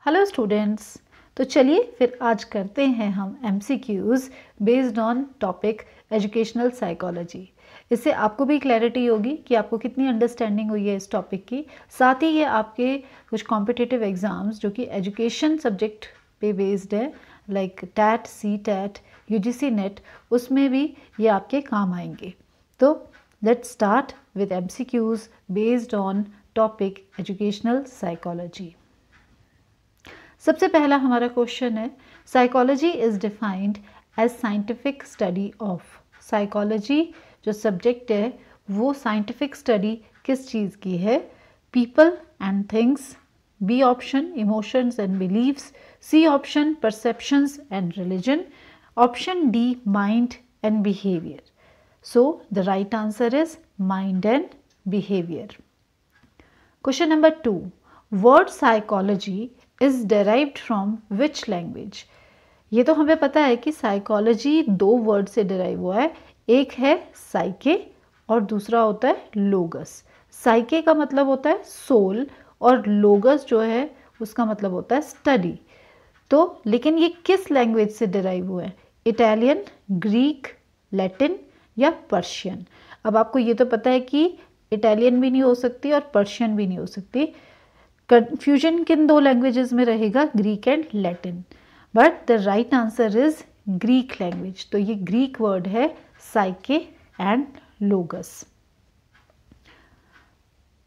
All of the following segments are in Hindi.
Hello students. तो चलिए फिर आज करते हैं हम MCQs based on topic educational psychology. इससे आपको भी क्लैरिटी होगी कि आपको कितनी अंडरस्टैंडिंग हुई है इस टॉपिक की। साथ ही ये आपके कुछ कॉम्पिटिटिव एग्ज़ाम्स जो कि एजुकेशन सब्जेक्ट पे बेस्ड है, like TET, CTET, UGC NET, उसमें भी ये आपके काम आएंगे। तो let's start with MCQs based on topic educational psychology. सबसे पहला हमारा क्वेश्चन है, psychology is defined as scientific study of. Psychology जो सब्जेक्ट है वो साइंटिफिक स्टडी किस चीज़ की है? People and things, B option emotions and beliefs, C option perceptions and religion, option D mind and behaviour. So the right answer is mind and behaviour. Question number 2, word psychology is derived from which language. ये तो हमें पता है कि साइकोलॉजी दो वर्ड से डेराइव हुआ है, एक है साइके और दूसरा होता है लोगस। साइके का मतलब होता है सोल और लोगस जो है उसका मतलब होता है स्टडी। तो लेकिन ये किस लैंग्वेज से डेराइव हुआ है? इटालियन, ग्रीक, लैटिन या पर्शियन। अब आपको ये तो पता है कि इटालियन भी नहीं हो सकती और पर्शियन भी नहीं हो सकती। कंफ्यूजन किन दो लैंग्वेजेस में रहेगा? Greek and Latin. But the right answer is Greek language. तो ये ग्रीक वर्ड है psyche and logos.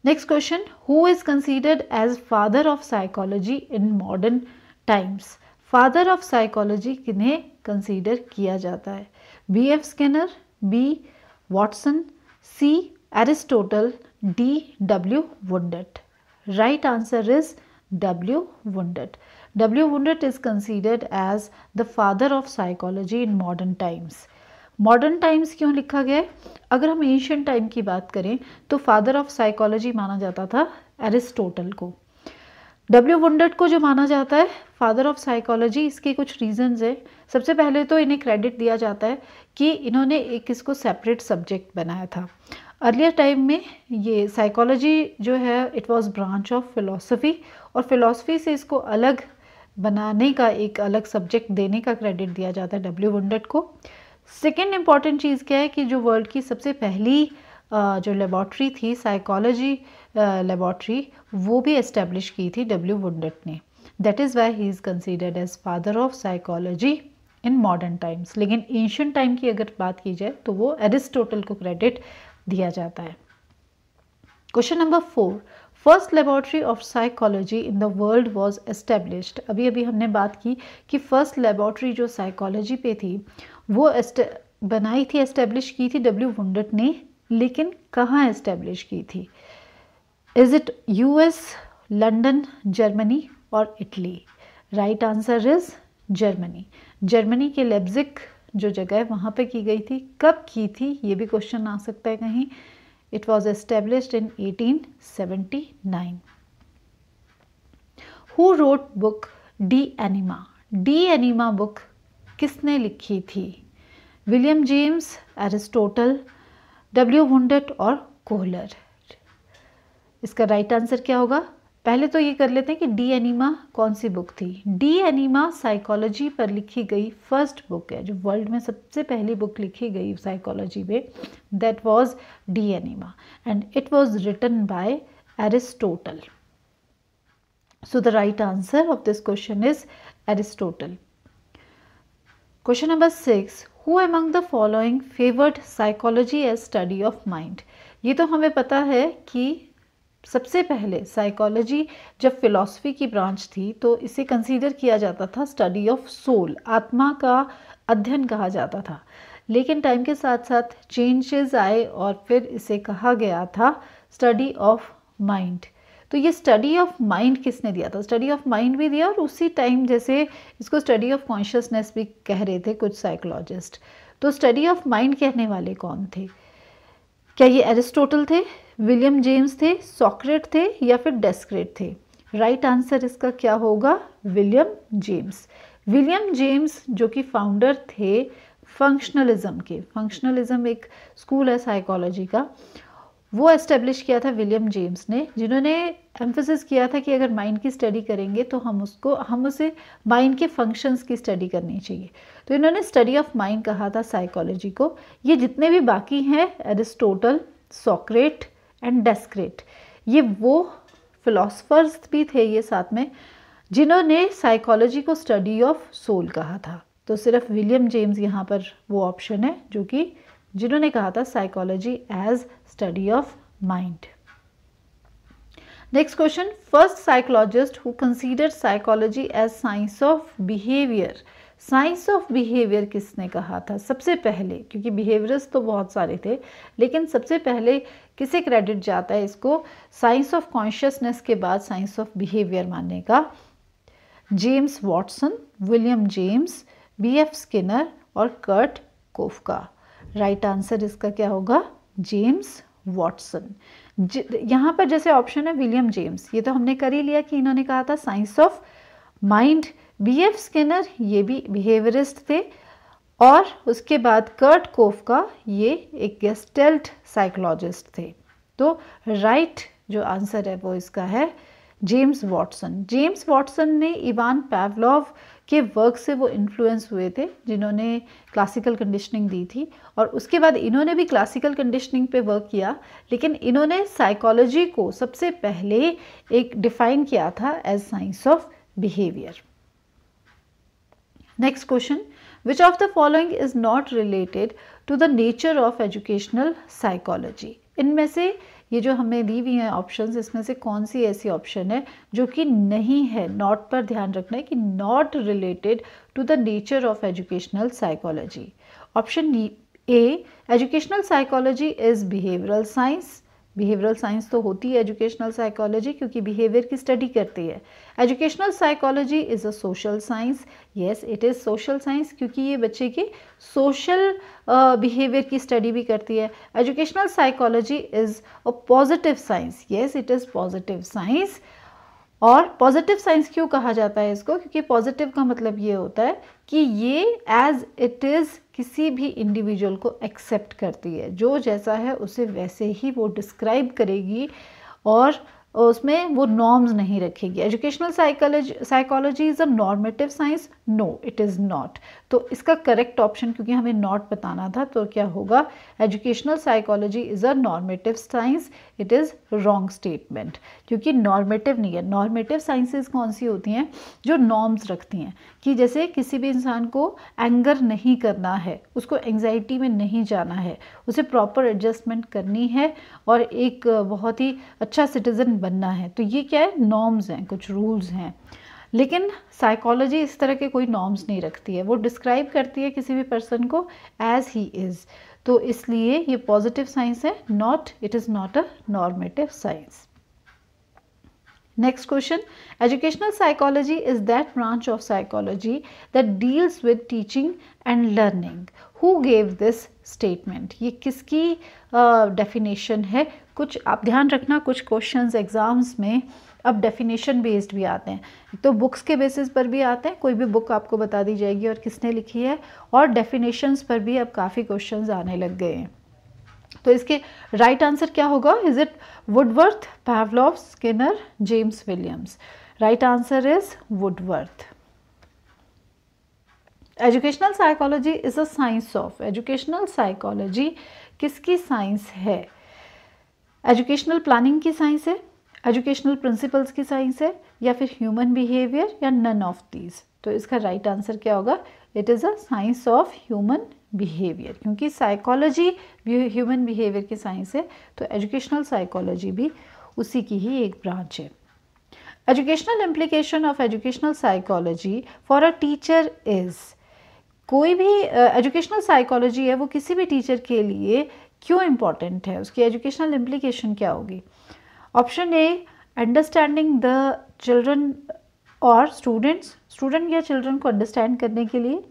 Next question, who is considered as father of psychology in modern times. Father of psychology किन्हें कंसीडर किया जाता है? BF Skinner, B Watson, C Aristotle, D W Wundt. Right answer is W Wundt. W Wundt is considered as the father of psychology in modern times. Modern times क्यों लिखा गया है? अगर हम एंशियंट टाइम की बात करें तो फादर ऑफ साइकोलॉजी माना जाता था एरिस्टोटल को। W Wundt को जो माना जाता है फादर ऑफ साइकोलॉजी, इसके कुछ रीजंस है। सबसे पहले तो इन्हें क्रेडिट दिया जाता है कि इन्होंने एक इसको सेपरेट सब्जेक्ट बनाया था। अर्लियर टाइम में ये साइकोलॉजी जो है it was branch of philosophy, और फिलॉसफी से इसको अलग बनाने का, एक अलग सब्जेक्ट देने का क्रेडिट दिया जाता है W Wundt को। सेकेंड इम्पॉर्टेंट चीज़ क्या है कि जो वर्ल्ड की सबसे पहली जो लेबॉर्ट्री थी, साइकोलॉजी लेबॉर्ट्री, वो भी एस्टेब्लिश की थी W Wundt ने। That is why he is considered as father of psychology in modern times. लेकिन एंशियंट टाइम की अगर बात की जाए तो वो एरिस्टोटल को क्रेडिट दिया जाता है। Question number 4, first laboratory of psychology in the world was established. अभी अभी हमने बात की कि फर्स्ट लेबॉर्ट्री जो साइकोलॉजी पे थी वो बनाई थी, एस्टेब्लिश की थी W Wundt ने, लेकिन कहाँ एस्टेब्लिश की थी? Is it US, London, Germany और Italy? Right answer is Germany. Germany के लेप्जिग जो जगह है वहाँ पे की गई थी। कब की थी ये भी क्वेश्चन आ सकता है कहीं। It was established in 1879। Who wrote book De Anima. De Anima book किसने लिखी थी? William James, Aristotle, W Wundt और कोहलर। इसका राइट आंसर क्या होगा? पहले तो ये कर लेते हैं कि डी एनिमा कौन सी बुक थी। डी एनिमा साइकोलॉजी पर लिखी गई फर्स्ट बुक है, जो वर्ल्ड में सबसे पहली बुक लिखी गई साइकोलॉजी पे, that was De Anima and it was written by Aristotle. So the right answer of this question is Aristotle. Question number 6, who among the following favoured psychology as study of mind. ये तो हमें पता है कि सबसे पहले साइकोलॉजी जब फिलॉसफी की ब्रांच थी तो इसे कंसीडर किया जाता था स्टडी ऑफ सोल, आत्मा का अध्ययन कहा जाता था। लेकिन टाइम के साथ साथ चेंजेस आए और फिर इसे कहा गया था स्टडी ऑफ माइंड। तो ये स्टडी ऑफ माइंड किसने दिया था? स्टडी ऑफ माइंड भी दिया और उसी टाइम जैसे इसको स्टडी ऑफ कॉन्शियसनेस भी कह रहे थे कुछ साइकोलॉजिस्ट। तो स्टडी ऑफ माइंड कहने वाले कौन थे? क्या ये एरिस्टोटल थे, विलियम जेम्स थे, सॉक्रेट थे या फिर डेस्क्रेट थे? राइट आंसर इसका क्या होगा? William James. विलियम जेम्स जो कि फाउंडर थे फंक्शनलिज्म के। फंक्शनलिज्म एक स्कूल है साइकोलॉजी का, वो एस्टेब्लिश किया था विलियम जेम्स ने, जिन्होंने एम्फेसिस किया था कि अगर माइंड की स्टडी करेंगे तो हम उसे माइंड के फंक्शंस की स्टडी करनी चाहिए। तो इन्होंने स्टडी ऑफ माइंड कहा था साइकोलॉजी को। ये जितने भी बाकी हैं, एरिस्टोटल, सोक्रेट एंड डेस्क्रेट, ये वो फिलोसफर्स भी थे ये साथ में जिन्होंने साइकोलॉजी को स्टडी ऑफ सोल कहा था। तो सिर्फ विलियम जेम्स यहाँ पर वो ऑप्शन है जो कि जिन्होंने कहा था psychology as study of mind. Next question, first psychologist who considered psychology as science of behaviour. Science of behaviour किसने कहा था सबसे पहले, क्योंकि बिहेवियर्स तो बहुत सारे थे, लेकिन सबसे पहले किसे क्रेडिट जाता है इसको साइंस ऑफ कॉन्शियसनेस के बाद साइंस ऑफ बिहेवियर मानने का? James Watson, William James, B.F. Skinner और कर्ट कोफका। राइट आंसर इसका क्या होगा? James Watson. यहाँ पर जैसे ऑप्शन है विलियम जेम्स, ये तो हमने कर ही लिया कि इन्होंने कहा था science of mind. B.F. Skinner ये भी बिहेवियरिस्ट थे, और उसके बाद कर्ट कोफका ये एक गेस्टेल्ट साइकोलॉजिस्ट थे। तो राइट जो आंसर है वो इसका है जेम्स वॉटसन। जेम्स वॉटसन ने इवान पावलोव के वर्क से वो इन्फ्लुएंस हुए थे, जिन्होंने क्लासिकल कंडीशनिंग दी थी, और उसके बाद इन्होंने भी क्लासिकल कंडीशनिंग पे वर्क किया, लेकिन इन्होंने साइकोलॉजी को सबसे पहले एक डिफाइन किया था as science of behaviour. Next question, which of the following is not related to the nature of educational psychology. इनमें से ये जो हमें दी हुई हैं ऑप्शंस, इसमें से कौन सी ऐसी ऑप्शन है जो कि नहीं है? नॉट पर ध्यान रखना है कि not related to the nature of educational psychology. Option A, educational psychology is behavioural science. Behavioural science तो होती है एजुकेशनल साइकोलॉजी, क्योंकि बिहेवियर की स्टडी करती है। Educational psychology is a social science. Yes, it is social science, क्योंकि ये बच्चे के सोशल बिहेवियर की स्टडी भी करती है। Educational psychology is a positive science. Yes, it is positive science. और पॉजिटिव साइंस क्यों कहा जाता है इसको? क्योंकि पॉजिटिव का मतलब ये होता है कि ये एज इट इज़ किसी भी इंडिविजुअल को एक्सेप्ट करती है, जो जैसा है उसे वैसे ही वो डिस्क्राइब करेगी, और उसमें वो नॉर्म्स नहीं रखेगी। Educational psychology is a normative science. No, it is not. तो इसका करेक्ट ऑप्शन, क्योंकि हमें नॉट बताना था, तो क्या होगा? Educational psychology is a normative science. It is wrong statement, क्योंकि नॉर्मेटिव नहीं है। नॉर्मेटिव साइंसेस कौन सी होती हैं? जो नॉर्म्स रखती हैं, कि जैसे किसी भी इंसान को एंगर नहीं करना है, उसको एंग्जाइटी में नहीं जाना है, उसे प्रॉपर एडजस्टमेंट करनी है, और एक बहुत ही अच्छा सिटीज़न बनना है। तो ये क्या है? नॉर्म्स हैं, कुछ रूल्स हैं। लेकिन साइकोलॉजी इस तरह के कोई नॉर्म्स नहीं रखती है, वो डिस्क्राइब करती है किसी भी पर्सन को एज ही इज़। तो इसलिए ये पॉजिटिव साइंस है, not, it is not a normative science. Next question, educational psychology is that branch of psychology that deals with teaching and learning. Who gave this statement? ये किसकी definition है? कुछ आप ध्यान रखना, कुछ questions exams में अब definition based भी आते हैं, तो बुक्स के बेसिस पर भी आते हैं, कोई भी बुक आपको बता दी जाएगी और किसने लिखी है, और definitions पर भी अब काफ़ी questions आने लग गए हैं। तो इसके राइट आंसर क्या होगा? Is it Woodworth, Pavlov, Skinner, James Williams? Right answer is Woodworth. Educational psychology is a science of. Educational psychology किसकी साइंस है? एजुकेशनल प्लानिंग की साइंस है, एजुकेशनल प्रिंसिपल्स की साइंस है, या फिर ह्यूमन बिहेवियर, या नन ऑफ दीज? तो इसका राइट आंसर क्या होगा? It is a science of human behaviour, क्योंकि साइकोलॉजी ह्यूमन बिहेवियर की साइंस है, तो एजुकेशनल साइकोलॉजी भी उसी की ही एक ब्रांच है। Educational implication of educational psychology for a teacher is. कोई भी एजुकेशनल साइकोलॉजी है वो किसी भी टीचर के लिए क्यों इम्पॉर्टेंट है, उसकी एजुकेशनल इम्प्लीकेशन क्या होगी? Option A, understanding the children और स्टूडेंट या चिल्ड्रन को अंडरस्टैंड करने के लिए।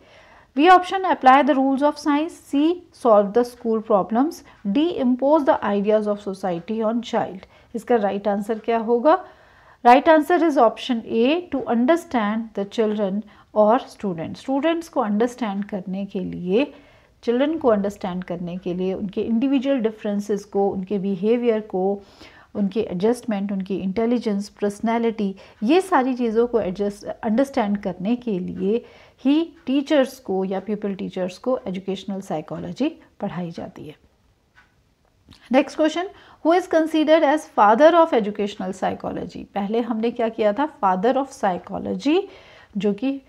B option, apply the rules of science. C, solve the school problems. D, impose the ideas of society on child. इसका राइट आंसर क्या होगा? Right answer is option A, to understand the children और स्टूडेंट्स को अंडरस्टैंड करने के लिए चिल्ड्रन को अंडरस्टैंड करने के लिए, उनके इंडिविजुअल डिफरेंसेस को, उनके बिहेवियर को, उनकी एडजस्टमेंट, उनकी इंटेलिजेंस, पर्सनैलिटी, ये सारी चीज़ों को अंडरस्टैंड करने के लिए ही टीचर्स को या पीपल टीचर्स को एजुकेशनल साइकोलॉजी पढ़ाई जाती है। Next question, who is considered as father of educational psychology? पहले हमने क्या किया था, फादर ऑफ साइकोलॉजी जो कि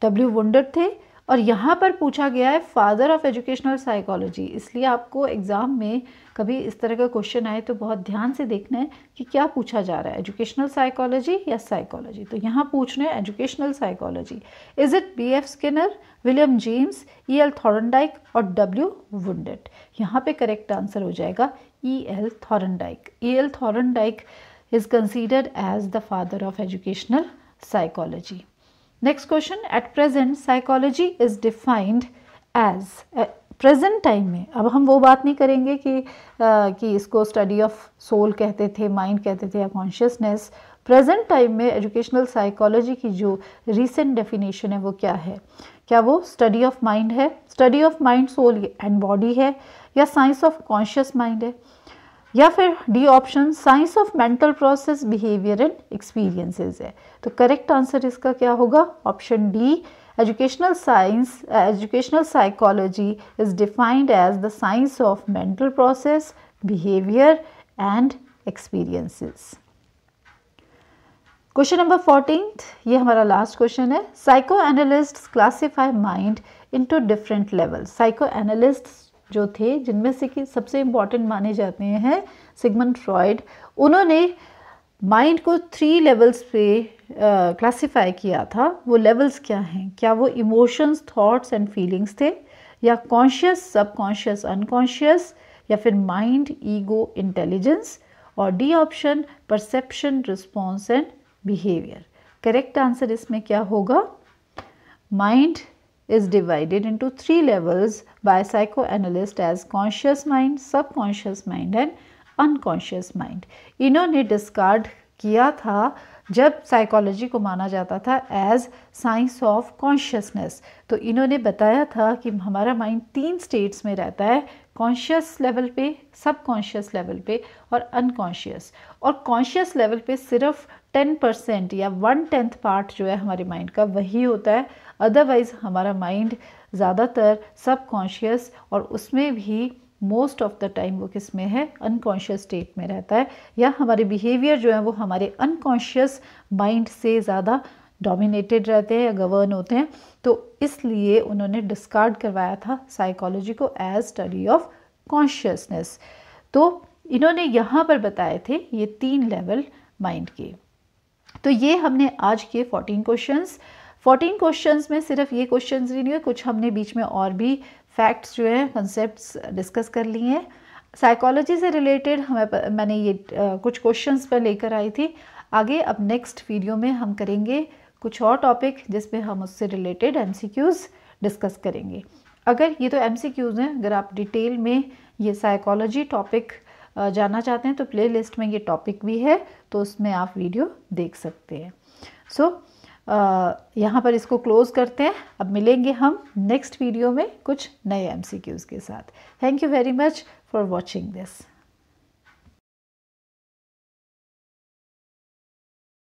W. वुंडर थे, और यहाँ पर पूछा गया है फादर ऑफ एजुकेशनल साइकोलॉजी। इसलिए आपको एग्ज़ाम में कभी इस तरह का क्वेश्चन आए तो बहुत ध्यान से देखना है कि क्या पूछा जा रहा है, एजुकेशनल साइकोलॉजी या साइकोलॉजी। तो यहाँ पूछ रहे हैं educational psychology. Is it B.F. Skinner, William James, E.L. Thorndike और W. वुंडेट? यहाँ पे करेक्ट आंसर हो जाएगा E.L. Thorndike. E.L. Thorndike is considered as the father of educational psychology. Next question, at present psychology is defined as, present time में, अब हम वो बात नहीं करेंगे कि इसको स्टडी ऑफ सोल कहते थे, माइंड कहते थे या कॉन्शियसनेस। प्रेजेंट टाइम में एजुकेशनल साइकोलॉजी की जो रीसेंट डेफिनेशन है वो क्या है? क्या वो स्टडी ऑफ माइंड है, study of mind, soul and body है, या साइंस ऑफ कॉन्शियस माइंड है, या फिर D option science of mental process, behaviour and experiences है? तो करेक्ट आंसर इसका क्या होगा? Option D, educational science, educational psychology is defined as the science of mental process, behaviour and experiences. Question number 14, ये हमारा लास्ट क्वेश्चन है। Psychoanalysts classify mind into different levels. Psycho analysts जो थे, जिनमें से कि सबसे इम्पॉर्टेंट माने जाते हैं सिगमंड फ्रॉइड, उन्होंने माइंड को 3 लेवल्स पे क्लासिफाई किया था। वो लेवल्स क्या हैं? क्या वो इमोशंस, थॉट्स एंड फीलिंग्स थे, या कॉन्शियस, सबकॉन्शियस, अनकॉन्शियस, या फिर माइंड, ईगो, इंटेलिजेंस, और D option perception, response and behaviour. Correct answer इसमें क्या होगा? Mind is divided into 3 levels by psychoanalyst as conscious mind, subconscious mind and unconscious mind. इन्होंने डिस्कार्ड किया था जब साइकोलॉजी को माना जाता था एज साइंस ऑफ कॉन्शियसनेस। तो इन्होंने बताया था कि हमारा माइंड 3 स्टेट्स में रहता है, कॉन्शियस लेवल पे, सबकॉन्शियस लेवल पे और अनकॉन्शियस। और कॉन्शियस लेवल पे सिर्फ 10% या 1/10 पार्ट जो है हमारे माइंड का वही होता है। अदरवाइज़ हमारा माइंड ज़्यादातर सबकॉन्शियस, और उसमें भी मोस्ट ऑफ द टाइम वो किस में है? अनकॉन्शियस स्टेट में रहता है, या हमारे बिहेवियर जो है वो हमारे अनकॉन्शियस माइंड से ज़्यादा डोमिनेटेड रहते हैं या गवर्न होते हैं। तो इसलिए उन्होंने डिस्कार्ड करवाया था साइकोलॉजी को एज स्टडी ऑफ कॉन्शियसनेस। तो इन्होंने यहाँ पर बताए थे ये 3 लेवल माइंड के। तो ये हमने आज के 14 क्वेश्चंस में सिर्फ ये क्वेश्चंस ही नहीं हुए, कुछ हमने बीच में और भी फैक्ट्स जो है, कॉन्सेप्ट्स डिस्कस कर लिए हैं। साइकोलॉजी से रिलेटेड मैंने ये कुछ क्वेश्चंस पर लेकर आई थी। आगे अब नेक्स्ट वीडियो में हम करेंगे कुछ और टॉपिक जिसमें हम उससे रिलेटेड MCQs डिस्कस करेंगे। अगर ये तो MCQs हैं, अगर आप डिटेल में ये साइकोलॉजी टॉपिक जानना चाहते हैं तो प्लेलिस्ट में ये टॉपिक भी है, तो उसमें आप वीडियो देख सकते हैं। यहाँ पर इसको क्लोज़ करते हैं। अब मिलेंगे हम नेक्स्ट वीडियो में कुछ नए MCQs के साथ। Thank you very much for watching this.